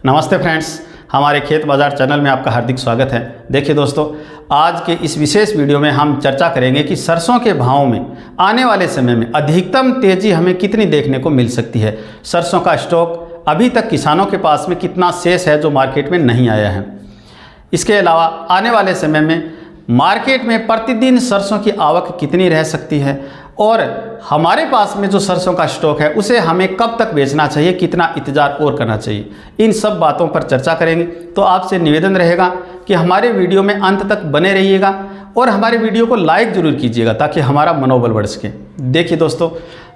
नमस्ते फ्रेंड्स, हमारे खेत बाज़ार चैनल में आपका हार्दिक स्वागत है। देखिए दोस्तों, आज के इस विशेष वीडियो में हम चर्चा करेंगे कि सरसों के भाव में आने वाले समय में अधिकतम तेज़ी हमें कितनी देखने को मिल सकती है। सरसों का स्टॉक अभी तक किसानों के पास में कितना शेष है जो मार्केट में नहीं आया है। इसके अलावा आने वाले समय में मार्केट में प्रतिदिन सरसों की आवक कितनी रह सकती है और हमारे पास में जो सरसों का स्टॉक है उसे हमें कब तक बेचना चाहिए, कितना इंतज़ार और करना चाहिए, इन सब बातों पर चर्चा करेंगे। तो आपसे निवेदन रहेगा कि हमारे वीडियो में अंत तक बने रहिएगा और हमारे वीडियो को लाइक ज़रूर कीजिएगा ताकि हमारा मनोबल बढ़ सके। देखिए दोस्तों,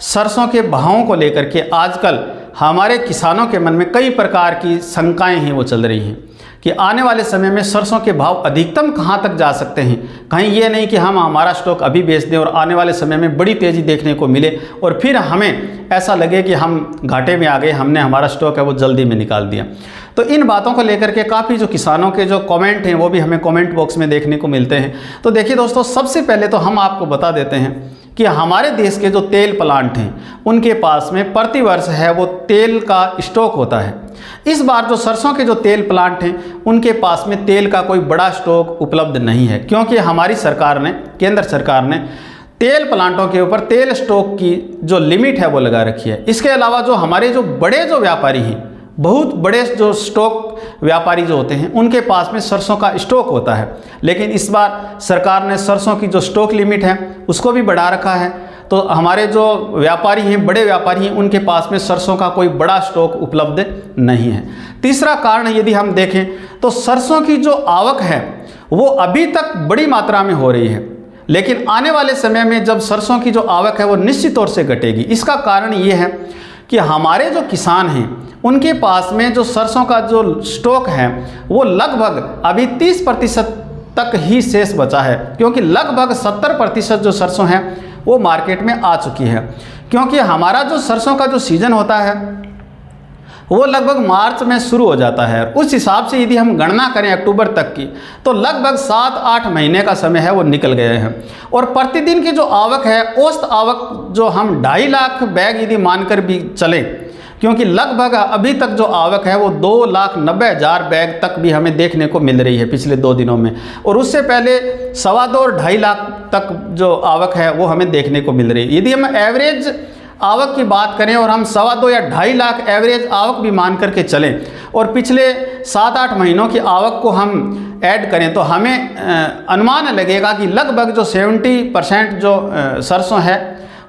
सरसों के भावों को लेकर के आजकल हमारे किसानों के मन में कई प्रकार की शंकाएँ हैं वो चल रही हैं कि आने वाले समय में सरसों के भाव अधिकतम कहाँ तक जा सकते हैं। कहीं ये नहीं कि हम हमारा स्टॉक अभी बेच दें और आने वाले समय में बड़ी तेज़ी देखने को मिले और फिर हमें ऐसा लगे कि हम घाटे में आ गए, हमने हमारा स्टॉक है वो जल्दी में निकाल दिया। तो इन बातों को लेकर के काफ़ी जो किसानों के जो कमेंट हैं वो भी हमें कमेंट बॉक्स में देखने को मिलते हैं। तो देखिए दोस्तों, सबसे पहले तो हम आपको बता देते हैं कि हमारे देश के जो तेल प्लांट हैं उनके पास में प्रतिवर्ष है वो तेल का स्टॉक होता है। इस बार जो सरसों के जो तेल प्लांट हैं उनके पास में तेल का कोई बड़ा स्टॉक उपलब्ध नहीं है, क्योंकि हमारी सरकार ने, केंद्र सरकार ने तेल प्लांटों के ऊपर तेल स्टॉक की जो लिमिट है वो लगा रखी है। इसके अलावा जो हमारे जो बड़े जो व्यापारी हैं, बहुत बड़े जो स्टॉक व्यापारी जो होते हैं उनके पास में सरसों का स्टॉक होता है, लेकिन इस बार सरकार ने सरसों की जो स्टॉक लिमिट है उसको भी बढ़ा रखा है। तो हमारे जो व्यापारी हैं, बड़े व्यापारी हैं, उनके पास में सरसों का कोई बड़ा स्टॉक उपलब्ध नहीं है। तीसरा कारण यदि हम देखें तो सरसों की जो आवक है वो अभी तक बड़ी मात्रा में हो रही है, लेकिन आने वाले समय में जब सरसों की जो आवक है वो निश्चित तौर से घटेगी। इसका कारण ये है कि हमारे जो किसान हैं उनके पास में जो सरसों का जो स्टॉक है वो लगभग अभी 30% तक ही शेष बचा है, क्योंकि लगभग 70% जो सरसों है वो मार्केट में आ चुकी है। क्योंकि हमारा जो सरसों का जो सीज़न होता है वो लगभग मार्च में शुरू हो जाता है। उस हिसाब से यदि हम गणना करें अक्टूबर तक की तो लगभग 7-8 महीने का समय है वो निकल गए हैं। और प्रतिदिन की जो आवक है, औसत आवक जो हम 2.5 लाख बैग यदि मानकर भी चलें, क्योंकि लगभग अभी तक जो आवक है वो 2,90,000 बैग तक भी हमें देखने को मिल रही है पिछले 2 दिनों में, और उससे पहले 2.25 और 2.5 लाख तक जो आवक है वो हमें देखने को मिल रही है। यदि हम एवरेज आवक की बात करें और हम 2.25 या 2.5 लाख एवरेज आवक भी मान करके चलें और पिछले 7-8 महीनों की आवक को हम ऐड करें तो हमें अनुमान लगेगा कि लगभग जो 70% जो सरसों है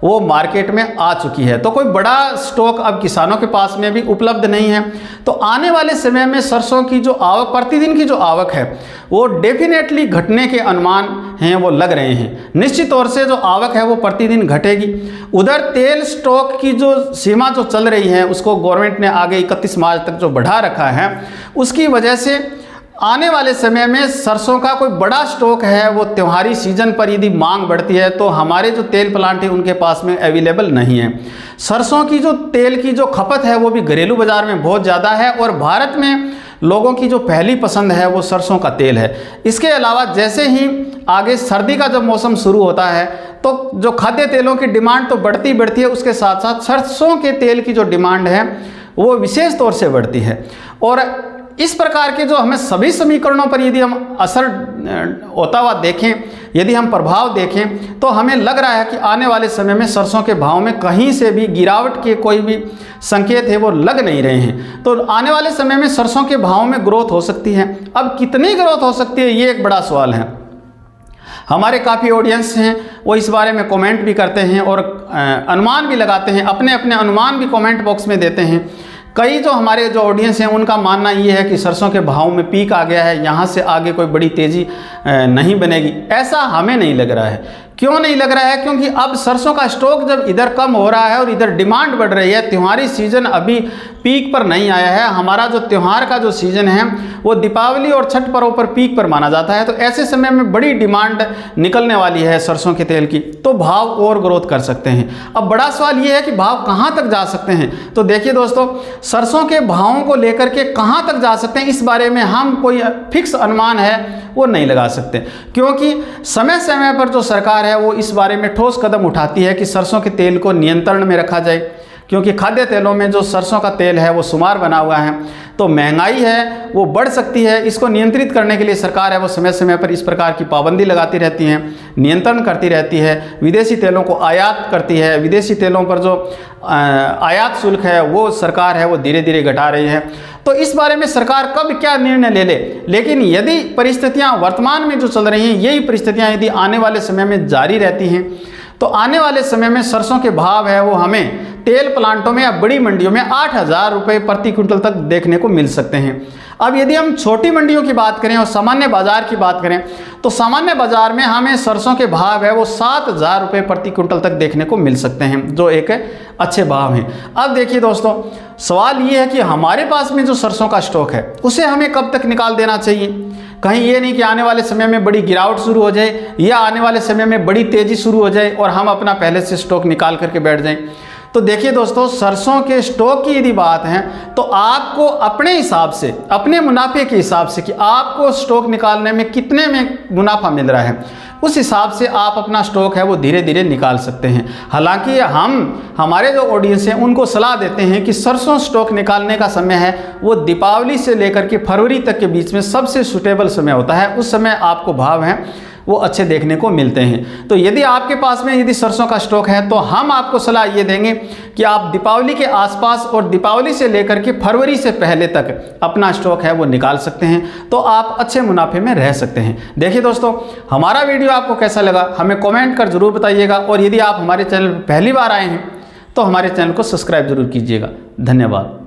वो मार्केट में आ चुकी है। तो कोई बड़ा स्टॉक अब किसानों के पास में भी उपलब्ध नहीं है। तो आने वाले समय में सरसों की जो आवक, प्रतिदिन की जो आवक है वो डेफिनेटली घटने के अनुमान हैं वो लग रहे हैं। निश्चित तौर से जो आवक है वो प्रतिदिन घटेगी। उधर तेल स्टॉक की जो सीमा जो चल रही है उसको गवर्नमेंट ने आगे 31 मार्च तक जो बढ़ा रखा है, उसकी वजह से आने वाले समय में सरसों का कोई बड़ा स्टॉक है वो त्योहारी सीजन पर यदि मांग बढ़ती है तो हमारे जो तेल प्लांट है उनके पास में अवेलेबल नहीं है। सरसों की जो तेल की जो खपत है वो भी घरेलू बाज़ार में बहुत ज़्यादा है और भारत में लोगों की जो पहली पसंद है वो सरसों का तेल है। इसके अलावा जैसे ही आगे सर्दी का जब मौसम शुरू होता है तो जो खाद्य तेलों की डिमांड तो बढ़ती बढ़ती है, उसके साथ साथ सरसों के तेल की जो डिमांड है वो विशेष तौर से बढ़ती है। और इस प्रकार के जो हमें सभी समीकरणों पर यदि हम असर होता हुआ देखें, यदि हम प्रभाव देखें तो हमें लग रहा है कि आने वाले समय में सरसों के भाव में कहीं से भी गिरावट के कोई भी संकेत है वो लग नहीं रहे हैं। तो आने वाले समय में सरसों के भाव में ग्रोथ हो सकती है। अब कितनी ग्रोथ हो सकती है ये एक बड़ा सवाल है। हमारे काफ़ी ऑडियंस हैं वो इस बारे में कमेंट भी करते हैं और अनुमान भी लगाते हैं, अपने अपने अनुमान भी कमेंट बॉक्स में देते हैं। कई जो हमारे जो ऑडियंस हैं उनका मानना ये है कि सरसों के भाव में पीक आ गया है, यहाँ से आगे कोई बड़ी तेज़ी नहीं बनेगी। ऐसा हमें नहीं लग रहा है। क्यों नहीं लग रहा है? क्योंकि अब सरसों का स्टॉक जब इधर कम हो रहा है और इधर डिमांड बढ़ रही है, त्योहारी सीजन अभी पीक पर नहीं आया है। हमारा जो त्यौहार का जो सीजन है वो दीपावली और छठ पर्व पर पीक पर माना जाता है। तो ऐसे समय में बड़ी डिमांड निकलने वाली है सरसों के तेल की, तो भाव और ग्रोथ कर सकते हैं। अब बड़ा सवाल ये है कि भाव कहाँ तक जा सकते हैं। तो देखिए दोस्तों, सरसों के भावों को लेकर के कहाँ तक जा सकते हैं इस बारे में हम कोई फिक्स अनुमान है वो नहीं लगा सकते, क्योंकि समय समय पर जो सरकार है वो इस बारे में ठोस कदम उठाती है कि सरसों के तेल को नियंत्रण में रखा जाए। क्योंकि खाद्य तेलों में जो सरसों का तेल है वो शुमार बना हुआ है, तो महंगाई है वो बढ़ सकती है। इसको नियंत्रित करने के लिए सरकार है वो समय समय पर इस प्रकार की पाबंदी लगाती रहती है, नियंत्रण करती रहती है, विदेशी तेलों को आयात करती है। विदेशी तेलों पर जो आयात शुल्क है वो सरकार है वो धीरे धीरे घटा रही है। तो इस बारे में सरकार कब क्या निर्णय ले ले, लेकिन यदि परिस्थितियां वर्तमान में जो चल रही हैं यही परिस्थितियां यदि आने वाले समय में जारी रहती हैं तो आने वाले समय में सरसों के भाव है वो हमें तेल प्लांटों में या बड़ी मंडियों में 8,000 रुपये प्रति क्विंटल तक देखने को मिल सकते हैं। अब यदि हम छोटी मंडियों की बात करें और सामान्य बाजार की बात करें तो सामान्य बाजार में हमें सरसों के भाव है वो 7,000 रुपये प्रति क्विंटल तक देखने को मिल सकते हैं, जो एक अच्छे भाव हैं। अब देखिए दोस्तों, सवाल ये है कि हमारे पास में जो सरसों का स्टॉक है उसे हमें कब तक निकाल देना चाहिए। कहीं ये नहीं कि आने वाले समय में बड़ी गिरावट शुरू हो जाए या आने वाले समय में बड़ी तेज़ी शुरू हो जाए और हम अपना पहले से स्टॉक निकाल करके बैठ जाएं। तो देखिए दोस्तों, सरसों के स्टॉक की यदि बात है तो आपको अपने हिसाब से, अपने मुनाफे के हिसाब से कि आपको स्टॉक निकालने में कितने में मुनाफा मिल रहा है, उस हिसाब से आप अपना स्टॉक है वो धीरे धीरे निकाल सकते हैं। हालांकि हमारे जो ऑडियंस हैं उनको सलाह देते हैं कि सरसों स्टॉक निकालने का समय है वो दीपावली से लेकर के फरवरी तक के बीच में सबसे सूटेबल समय होता है। उस समय आपको भाव हैं वो अच्छे देखने को मिलते हैं। तो यदि आपके पास में यदि सरसों का स्टॉक है तो हम आपको सलाह ये देंगे कि आप दीपावली के आसपास और दीपावली से लेकर के फरवरी से पहले तक अपना स्टॉक है वो निकाल सकते हैं, तो आप अच्छे मुनाफे में रह सकते हैं। देखिए दोस्तों, हमारा वीडियो आपको कैसा लगा हमें कमेंट कर जरूर बताइएगा, और यदि आप हमारे चैनल पर पहली बार आए हैं तो हमारे चैनल को सब्सक्राइब जरूर कीजिएगा। धन्यवाद।